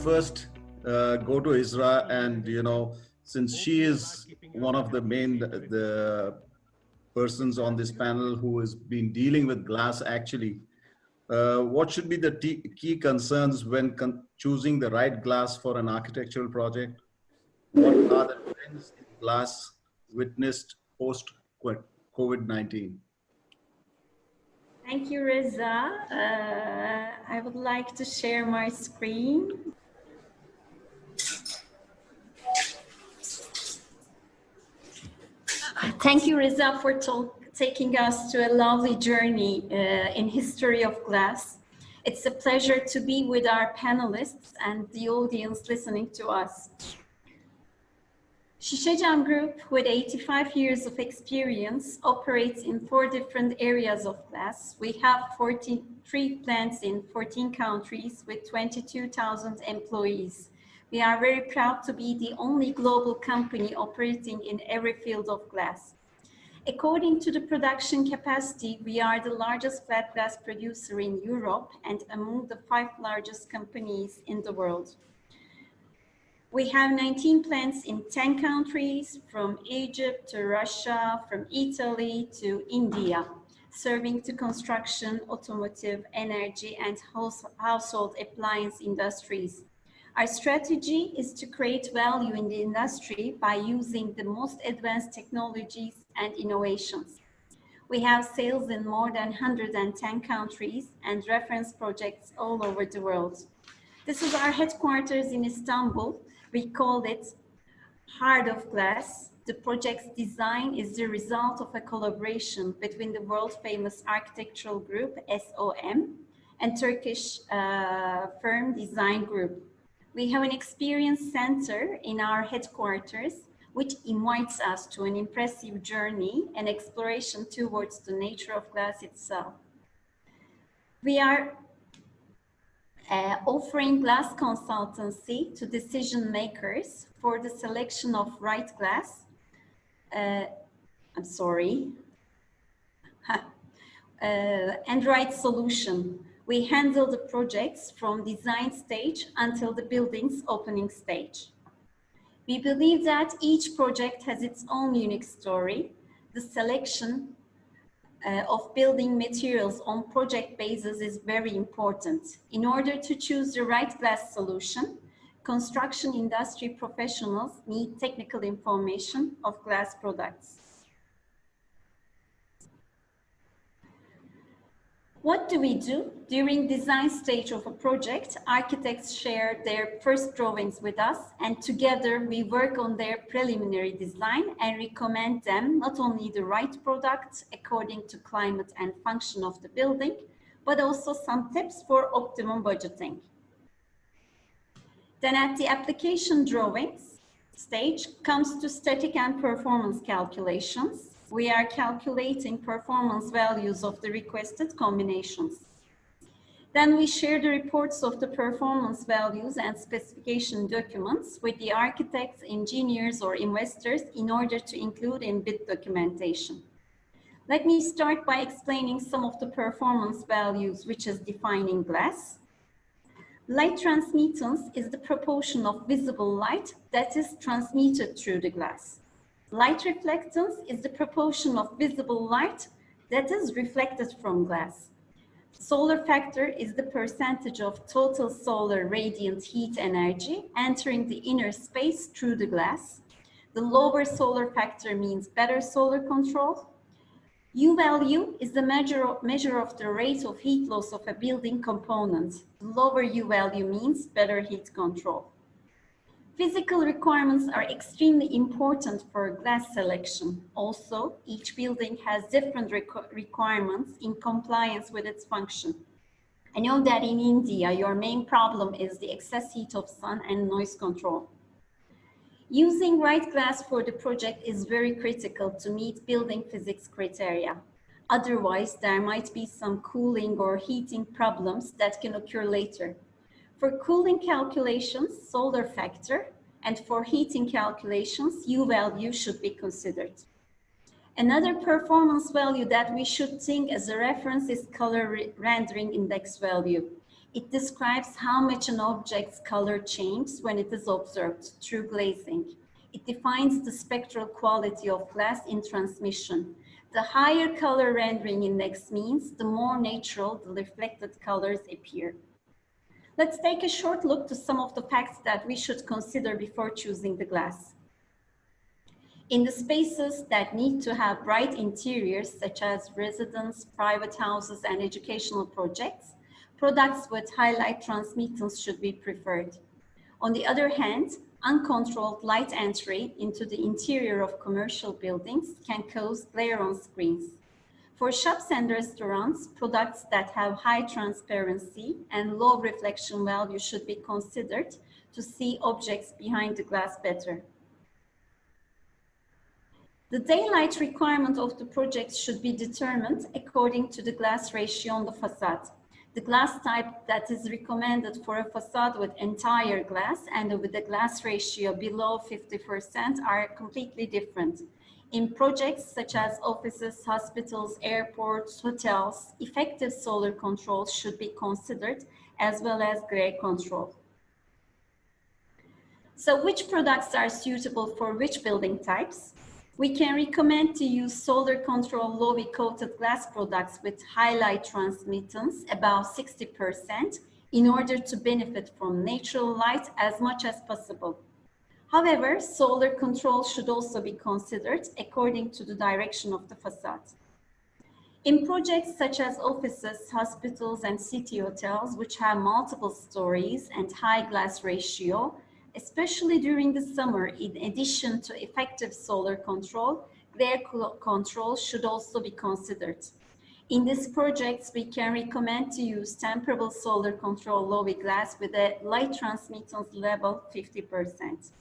first go to Isra, and since she is one of the main persons on this panel who has been dealing with glass actually, what should be the key concerns when choosing the right glass for an architectural project? What are the trends in glass witnessed post-COVID-19? Thank you, Reza. I would like to share my screen. Thank you, Reza, for taking us to a lovely journey in history of glass. It's a pleasure to be with our panelists and the audience listening to us. Şişecam Group, with 85 years of experience, operates in 4 different areas of glass. We have 43 plants in 14 countries with 22,000 employees. We are very proud to be the only global company operating in every field of glass. According to the production capacity, we are the largest flat glass producer in Europe and among the 5 largest companies in the world. We have 19 plants in 10 countries, from Egypt to Russia, from Italy to India, serving to construction, automotive, energy, and household appliance industries. Our strategy is to create value in the industry by using the most advanced technologies and innovations. We have sales in more than 110 countries and reference projects all over the world. This is our headquarters in Istanbul. We call it Heart of Glass. The project's design is the result of a collaboration between the world-famous architectural group, SOM, and Turkish firm Design Group. We have an experience center in our headquarters, which invites us to an impressive journey and exploration towards the nature of glass itself. We are offering glass consultancy to decision makers for the selection of right glass. And right solution. We handle the projects from design stage until the building's opening stage. We believe that each project has its own unique story. The selection of building materials on project basis is very important. In order to choose the right glass solution, construction industry professionals need technical information of glass products. What do we do? During design stage of a project, architects share their first drawings with us, and together we work on their preliminary design and recommend them not only the right product according to climate and function of the building, but also some tips for optimum budgeting. Then at the application drawings stage comes to static and performance calculations. We are calculating performance values of the requested combinations. Then we share the reports of the performance values and specification documents with the architects, engineers, or investors in order to include in bid documentation. Let me start by explaining some of the performance values which is defining glass. Light transmittance is the proportion of visible light that is transmitted through the glass. Light reflectance is the proportion of visible light that is reflected from glass. Solar factor is the percentage of total solar radiant heat energy entering the inner space through the glass. The lower solar factor means better solar control. U value is the measure of the rate of heat loss of a building component. The lower U value means better heat control. Physical requirements are extremely important for glass selection. Also, each building has different requirements in compliance with its function. I know that in India, your main problem is the excess heat of sun and noise control. Using right glass for the project is very critical to meet building physics criteria. Otherwise, there might be some cooling or heating problems that can occur later. For cooling calculations, solar factor, and for heating calculations, U value should be considered. Another performance value that we should think as a reference is color rendering index value. It describes how much an object's color changes when it is observed through glazing. It defines the spectral quality of glass in transmission. The higher color rendering index means the more natural the reflected colors appear. Let's take a short look to some of the facts that we should consider before choosing the glass. In the spaces that need to have bright interiors, such as residence, private houses, and educational projects, products with highlight transmittance should be preferred. On the other hand, uncontrolled light entry into the interior of commercial buildings can cause glare on screens. For shops and restaurants, products that have high transparency and low reflection value should be considered to see objects behind the glass better. The daylight requirement of the project should be determined according to the glass ratio on the facade. The glass type that is recommended for a facade with entire glass and with a glass ratio below 50% are completely different. In projects such as offices, hospitals, airports, hotels, effective solar control should be considered, as well as glare control. So which products are suitable for which building types? We can recommend to use solar control low-E coated glass products with highlight transmittance about 60% in order to benefit from natural light as much as possible. However, solar control should also be considered according to the direction of the facade. In projects such as offices, hospitals, and city hotels, which have multiple stories and high glass ratio, especially during the summer, in addition to effective solar control, glare control should also be considered. In these projects, we can recommend to use temperable solar control low-E glass with a light transmittance level 50%.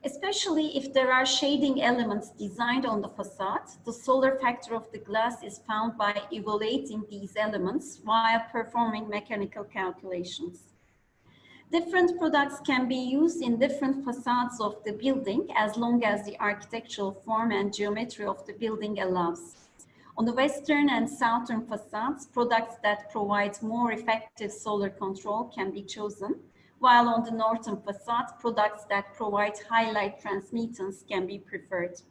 Especially if there are shading elements designed on the facade, the solar factor of the glass is found by evaluating these elements while performing mechanical calculations. Different products can be used in different facades of the building as long as the architectural form and geometry of the building allows. On the western and southern facades, products that provide more effective solar control can be chosen, while on the northern facade, products that provide high light transmittance can be preferred.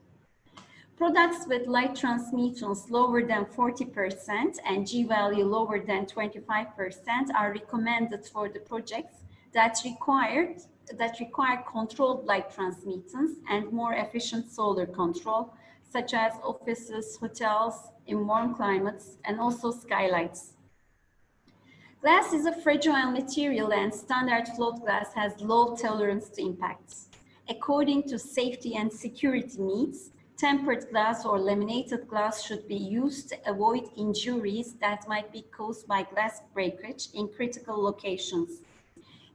Products with light transmittance lower than 40% and G value lower than 25% are recommended for the projects that require controlled light transmittance and more efficient solar control, such as offices, hotels in warm climates, and also skylights. Glass is a fragile material and standard float glass has low tolerance to impacts. According to safety and security needs, tempered glass or laminated glass should be used to avoid injuries that might be caused by glass breakage in critical locations.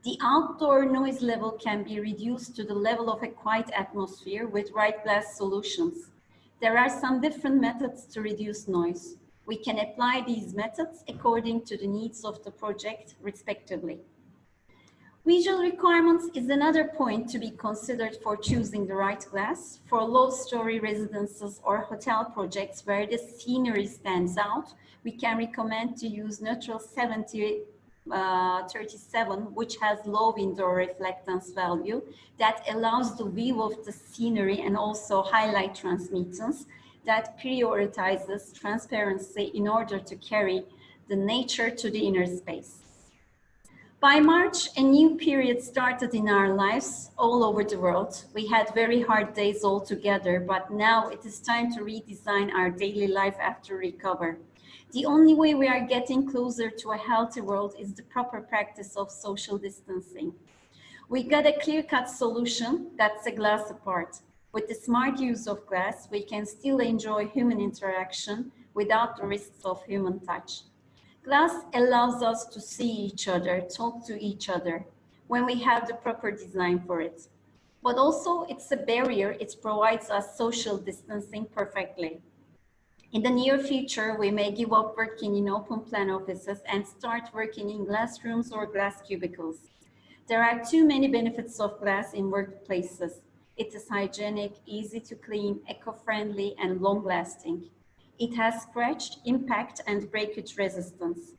The outdoor noise level can be reduced to the level of a quiet atmosphere with right glass solutions. There are some different methods to reduce noise. We can apply these methods according to the needs of the project, respectively. Visual requirements is another point to be considered for choosing the right glass. For low-story residences or hotel projects where the scenery stands out, we can recommend to use neutral 7037, which has low window reflectance value that allows the view of the scenery and also highlight transmittance that prioritizes transparency in order to carry the nature to the inner space. By March, a new period started in our lives all over the world. We had very hard days all together, but now it is time to redesign our daily life after recover. The only way we are getting closer to a healthy world is the proper practice of social distancing. We got a clear-cut solution that's a glass apart. With the smart use of glass, we can still enjoy human interaction without the risks of human touch. Glass allows us to see each other, talk to each other, when we have the proper design for it. But also, it's a barrier, it provides us social distancing perfectly. In the near future, we may give up working in open plan offices and start working in glass rooms or glass cubicles. There are too many benefits of glass in workplaces. It is hygienic, easy to clean, eco-friendly, and long-lasting. It has scratch, impact, and breakage resistance.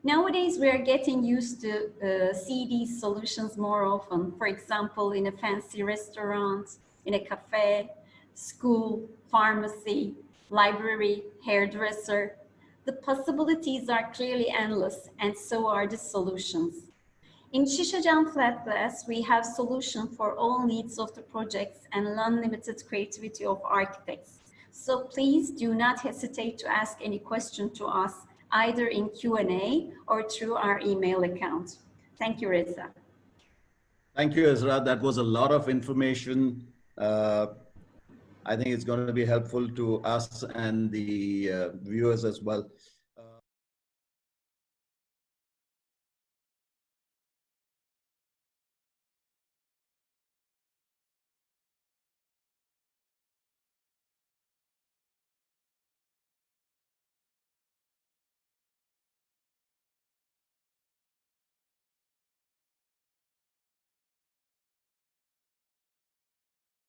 Nowadays, we are getting used to see these solutions more often. For example, in a fancy restaurant, in a cafe, school, pharmacy, library, hairdresser. The possibilities are clearly endless, and so are the solutions. In Şişecam Flat Glass, we have solution for all needs of the projects and unlimited creativity of architects. So please do not hesitate to ask any question to us, either in Q&A or through our email account. Thank you, Reza. Thank you, Ezra. That was a lot of information. I think it's going to be helpful to us and the viewers as well.